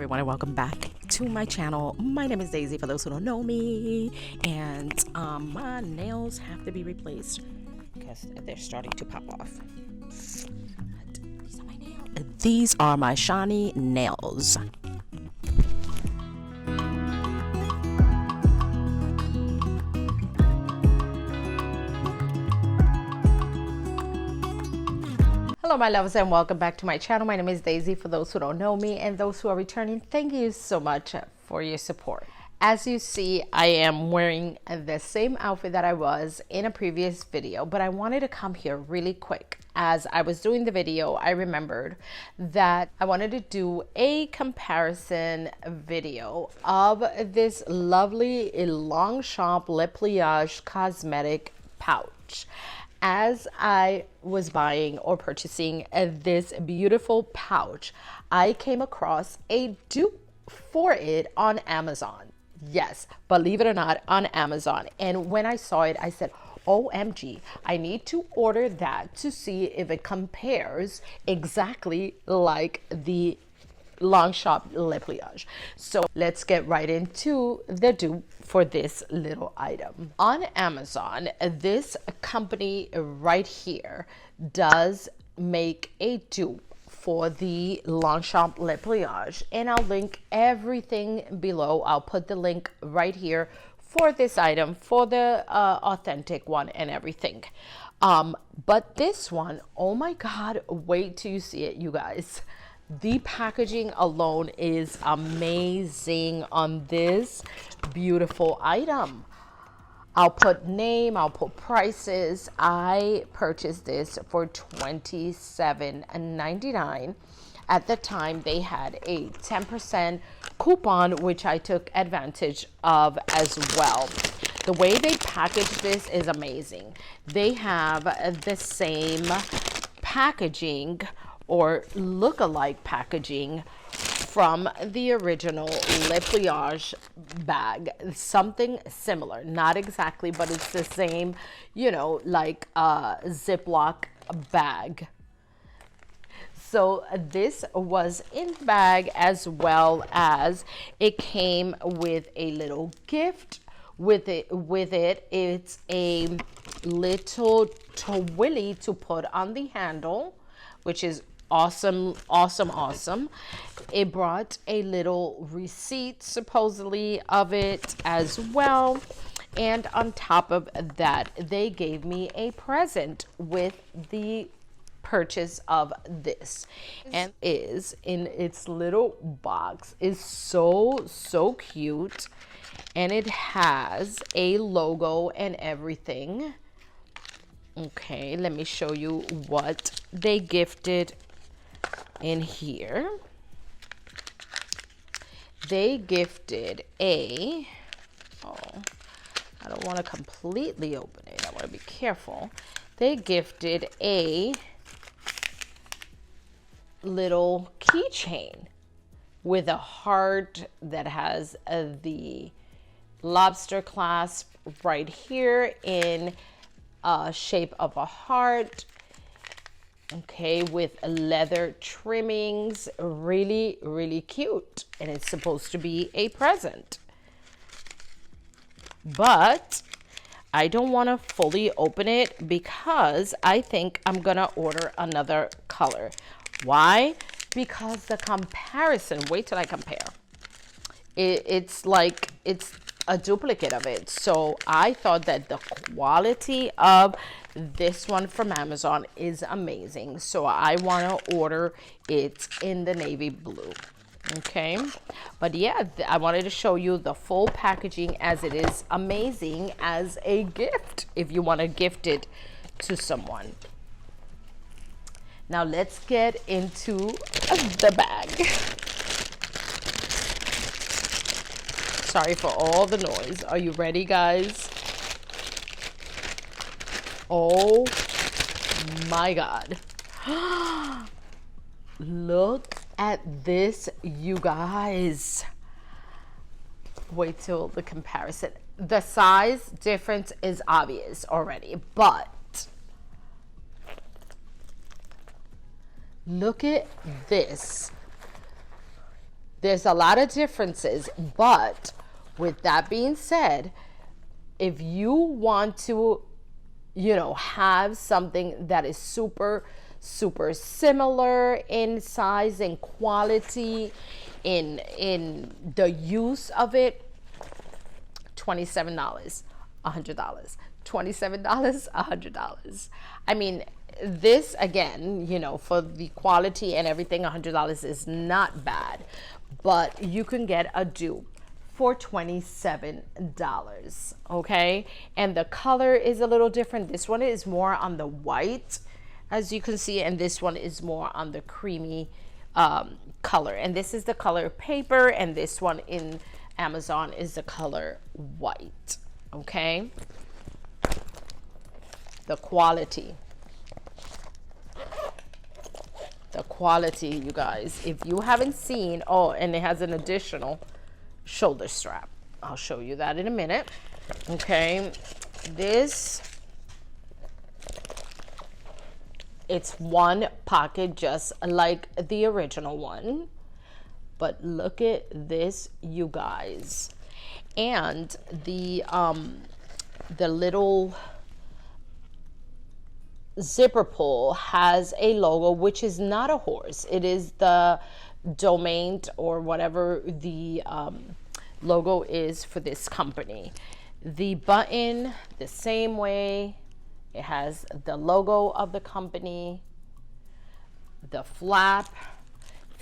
everyone, and welcome back to my channel. My name is Daisy, for those who don't know me, and my nails have to be replaced because they're starting to pop off. These are my nails. These are my shiny nails. Hello my loves, and welcome back to my channel. My name is Daisy, for those who don't know me, and those who are returning, thank you so much for your support. As you see, I am wearing the same outfit that I was in a previous video, but I wanted to come here really quick. As I was doing the video, I remembered that I wanted to do a comparison video of this lovely Longchamp Le pliage cosmetic pouch. As I was buying or purchasing this beautiful pouch, I came across a dupe for it on Amazon. Yes, believe it or not, on Amazon. And when I saw it, I said, OMG, I need to order that to see if it compares exactly like the Longchamp Le pliage. So let's get right into the dupe for this little item. On Amazon, this company right here does make a dupe for the Longchamp Le pliage, and I'll link everything below. I'll put the link right here for this item, for the authentic one and everything. But this one, oh my God, wait till you see it, you guys. The packaging alone is amazing on this beautiful item. I'll put name, I'll put prices. I purchased this for $27.99. At the time, they had a 10% coupon, which I took advantage of as well. The way they package this is amazing. They have the same packaging or look-alike packaging from the original Le pliage bag. Something similar, not exactly, but it's the same, you know, like a Ziploc bag. So this was in the bag, as well as it came with a little gift with it. It's a little twilly to put on the handle, which is awesome. It brought a little receipt supposedly of it as well, and on top of that, they gave me a present with the purchase of this, and is in its little box is so cute, and it has a logo and everything. Okay, let me show you what they gifted in here. They gifted a, I don't want to completely open it. I want to be careful. They gifted a little keychain with a heart that has the lobster clasp right here in shape of a heart. Okay, with leather trimmings. Really cute, and it's supposed to be a present, but I don't want to fully open it because I think I'm gonna order another color. Why? Because the comparison, wait till I compare, it's like it's a duplicate of it. So I thought that the quality of this one from Amazon is amazing, so I want to order it in the navy blue. Okay, but yeah, I wanted to show you the full packaging, as it is amazing as a gift if you want to gift it to someone. Now let's get into the bag. Sorry for all the noise. Are you ready, guys? Oh my God. Look at this, you guys. Wait till the comparison. The size difference is obvious already, but look at this. there's a lot of differences, but with that being said, if you want to, you know, have something that is super similar in size and quality, in the use of it, $27, $100, $27, $100. I mean, this again, you know, for the quality and everything, $100 is not bad, but you can get a dupe for $27, okay? And the color is a little different. This one is more on the white, as you can see, and this one is more on the creamy color. And this is the color paper, and this one in Amazon is the color white, okay? The quality, you guys, if you haven't seen, oh, and it has an additional shoulder strap. I'll show you that in a minute, okay? This, it's one pocket just like the original one, but look at this, you guys. And the little zipper pull has a logo, which is not a horse. It is the domain or whatever the logo is for this company. The button, the same way, it has the logo of the company. The flap,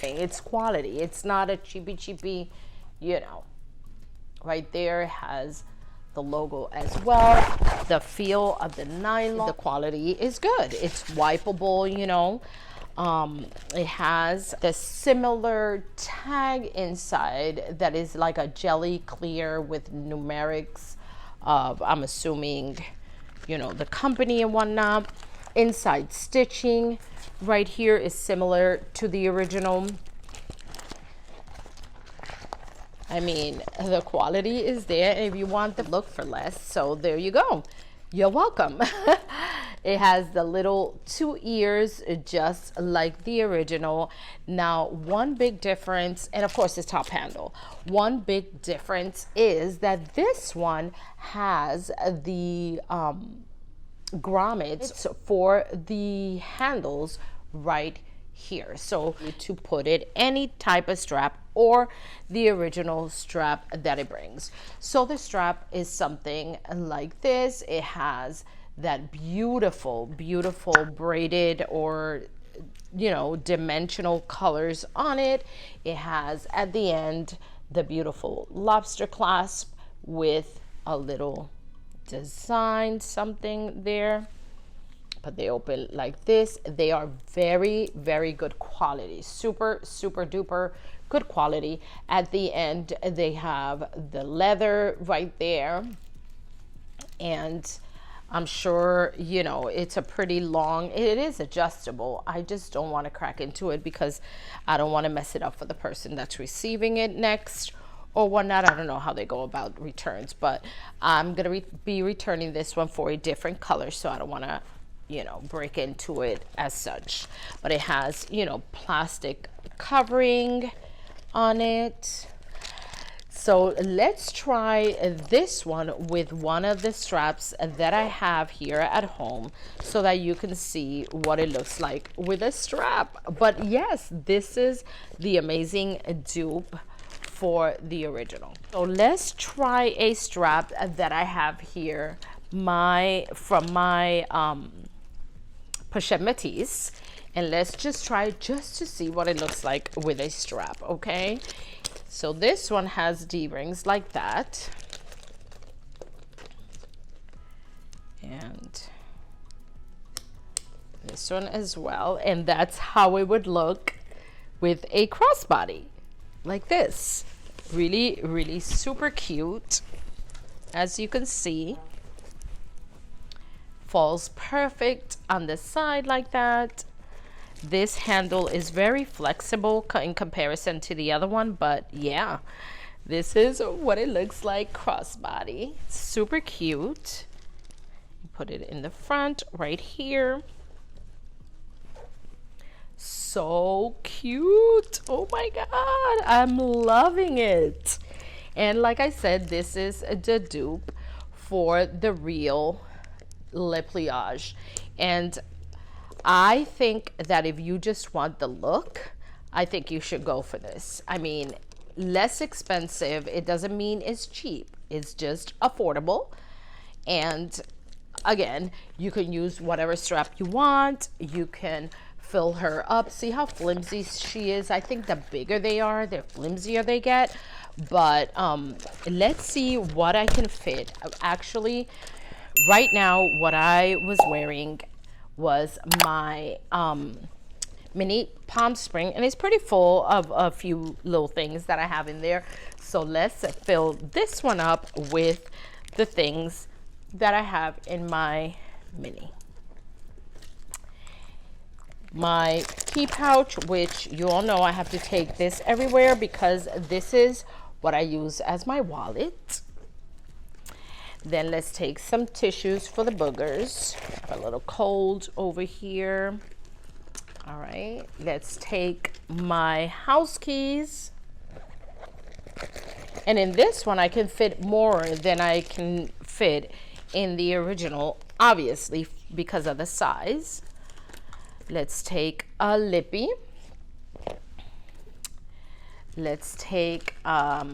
it's quality. It's not a cheapy, you know. Right there, it has the logo as well. The feel of the nylon, the quality is good. It's wipeable, you know. It has the similar tag inside that is like a jelly clear with numerics of, I'm assuming, you know, the company and whatnot. Inside stitching right here is similar to the original. I mean, the quality is there, and if you want the look for less, so there you go. You're welcome. It has the little 2 ears, just like the original. Now, one big difference, and of course, this top handle. One big difference is that this one has the grommets for the handles right here, so to put it any type of strap or the original strap that it brings. So the strap is something like this. It has that beautiful braided or, you know, dimensional colors on it. It has at the end the beautiful lobster clasp with a little design something there, but they open like this. They are very good quality, super duper good quality. At the end they have the leather right there, and I'm sure, you know, it's a pretty long, it is adjustable. I just don't want to crack into it because I don't want to mess it up for the person that's receiving it next or whatnot. I don't know how they go about returns, but I'm gonna be returning this one for a different color, so I don't want to, you know, break into it as such. But it has, you know, plastic covering on it. So let's try this one with one of the straps that I have here at home so that you can see what it looks like with a strap. But yes, this is the amazing dupe for the original. So let's try a strap that I have here, from my Pochette Métis, and let's just try just to see what it looks like with a strap, okay? So this one has D-rings like that, and this one as well, and that's how it would look with a crossbody like this. Really super cute, as you can see. Falls perfect on the side like that. This handle is very flexible in comparison to the other one, but yeah, this is what it looks like crossbody. Super cute. Put it in the front right here. So cute. Oh my God, I'm loving it. And like I said, this is the dupe for the Real Le Pliage. And I think that if you just want the look, I think you should go for this. I mean, less expensive. It doesn't mean it's cheap. It's just affordable. And again, you can use whatever strap you want. You can fill her up. See how flimsy she is? I think the bigger they are, the flimsier they get. But let's see what I can fit. Actually, right now, what I was wearing was my mini palm spring, and it's pretty full of a few little things that I have in there. So let's fill this one up with the things that I have in my mini. My key pouch, which you all know I have to take this everywhere because this is what I use as my wallet. Then let's take some tissues for the boogers. A little cold over here. All right, let's take my house keys. And in this one, I can fit more than I can fit in the original, obviously, because of the size. Let's take a lippy. Let's take a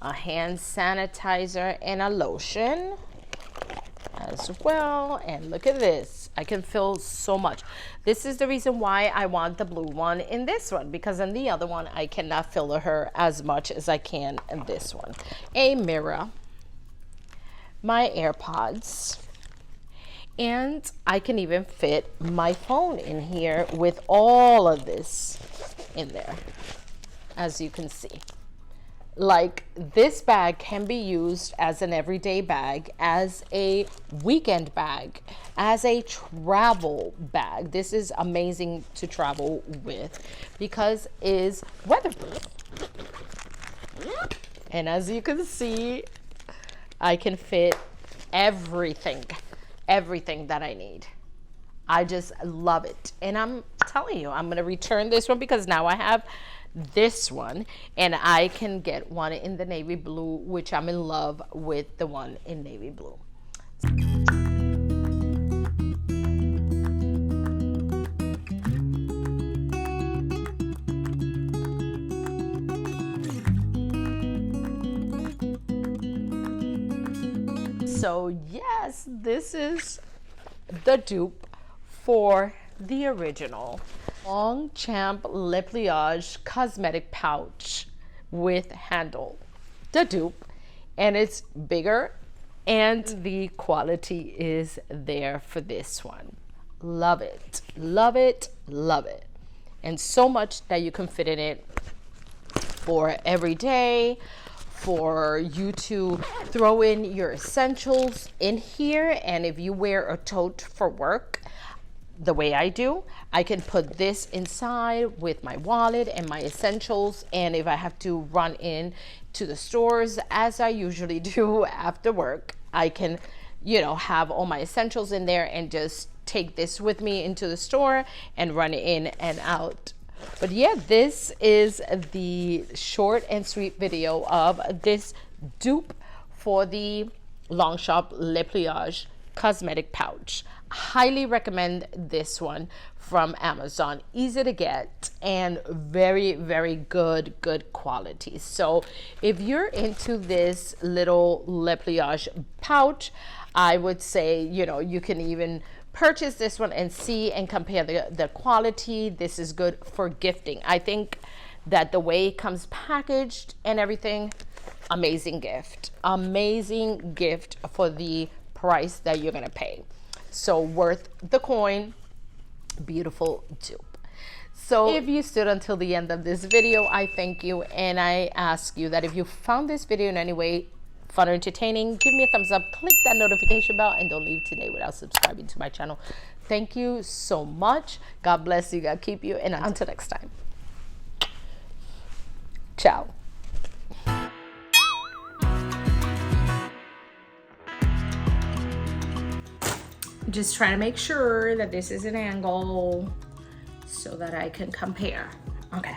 hand sanitizer and a lotion as well. And look at this, I can fill so much. This is the reason why I want the blue one in this one, because in the other one I cannot fill her as much as I can in this one. A mirror, my AirPods, and I can even fit my phone in here with all of this in there, as you can see. Like, this bag can be used as an everyday bag, as a weekend bag, as a travel bag. This is amazing to travel with because it's weatherproof. And as you can see, I can fit everything that I need. I just love it. And I'm telling you, I'm gonna return this one because now I have this one, and I can get one in the navy blue, which I'm in love with the one in navy blue. So yes, this is the dupe for the original Longchamp Le Pliage Cosmetic Pouch with handle, the dupe, and it's bigger and the quality is there for this one. Love it, love it, love it. And so much that you can fit in it for every day, for you to throw in your essentials in here. And if you wear a tote for work, the way I do, I can put this inside with my wallet and my essentials. And if I have to run in to the stores, as I usually do after work, I can, you know, have all my essentials in there and just take this with me into the store and run in and out. But yeah, this is the short and sweet video of this dupe for the Longchamp Le Pliage Cosmetic Pouch. Highly recommend this one from Amazon. Easy to get and very, very good quality. So if you're into this little Le Pliage pouch, I would say, you know, you can even purchase this one and see and compare the quality. This is good for gifting. I think that the way it comes packaged and everything, amazing gift for the price that you're gonna pay. So worth the coin. Beautiful dupe. So if you stood until the end of this video, I thank you, and I ask you that if you found this video in any way fun or entertaining, give me a thumbs up, click that notification bell, and don't leave today without subscribing to my channel. Thank you so much. God bless you, God keep you, and until next time, ciao. Just try to make sure that this is an angle so that I can compare. Okay.